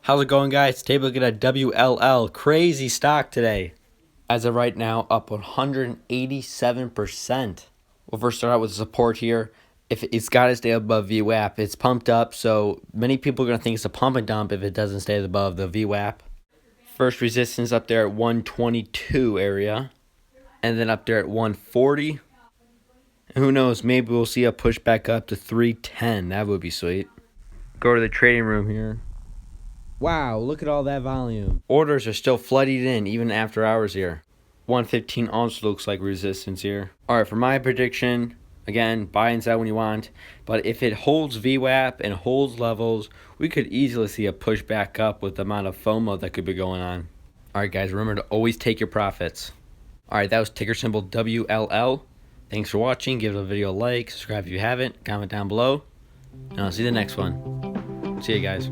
How's it going, guys? Today we're looking at WLL. Crazy stock today. As of right now, up 187%. We'll first start out with the support here. If it's got to stay above VWAP, it's pumped up, so many people are going to think it's a pump and dump if it doesn't stay above the VWAP. First resistance up there at 122 area, and then up there at 140. And who knows, maybe we'll see a push back up to 310. That would be sweet. Go to the trading room here. Wow, look at all that volume. Orders are still flooding in even after hours here. 115 also looks like resistance here. Alright, for my prediction, again, buy and sell when you want. But if it holds VWAP and holds levels, we could easily see a push back up with the amount of FOMO that could be going on. Alright guys, remember to always take your profits. Alright, that was ticker symbol WLL. Thanks for watching. Give the video a like, subscribe if you haven't, comment down below. And I'll see you in the next one. See you guys.